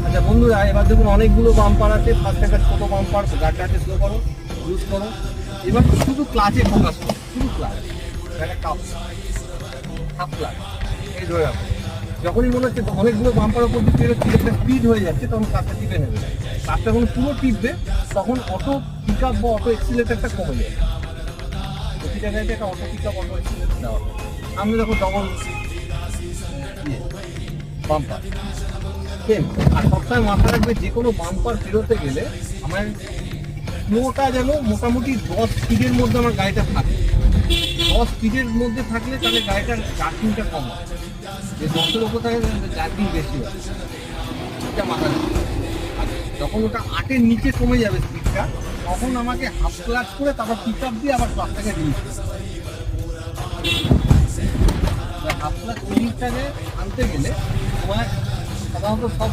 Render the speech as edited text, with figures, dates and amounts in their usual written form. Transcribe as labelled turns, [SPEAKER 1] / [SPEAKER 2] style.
[SPEAKER 1] আচ্ছা বন্ধুরা, এবার দেখুন অনেকগুলো বাম্পার আছে। ফার্স্ট একটা ছোটো বাম্পার, গাড়িটাকে স্লো করো, ইউজ করো। এবার শুধু ক্লাচে ফোকাস করো, শুধু ক্লাচ, একটা কাপ হাফ ক্লাচ, এই ধরে রাখো। যখনই মনে হচ্ছে অনেকগুলো বাম্পার ওপর দিকে বেরোচ্ছে, একটা স্পিড হয়ে যাচ্ছে, তখন কাজটা টিপে নেবে। কাজটা যখন পুরো টিপবে তখন অটো পিক আপ বা অটো এক্সিলেটারটা কমে যাবে। প্রতিটা গাড়িতে একটা auto pick up, auto accelerator দেওয়া হবে। সামনে দেখো ডবল বাম্পার সেম। আর সবসময় মাথা রাখবে, যে কোনো বাম্পার বেরোতে গেলে আমার স্লোটা যেন মোটামুটি 10 স্পিডের মধ্যে আমার গাড়িটা থাকে। 10 স্পিডের মধ্যে থাকলে তাহলে গাড়িটার জার্কিংটা কম হয়। যে 10-এর ওপর থাকে জার্কিং বেশি হয়, এটা মাথায় রাখবে। আর যখন ওটা 8-এর নিচে কমে যাবে স্পিডটা, তখন আমাকে হাফ ক্লাচ করে তারপর পিক আপ দিয়ে আবার ক্লাচটাকে রিলিজ করতে হবে। হাফ ক্লাচ রিলিজটাকে আনতে গেলে তোমার সাধারণত সব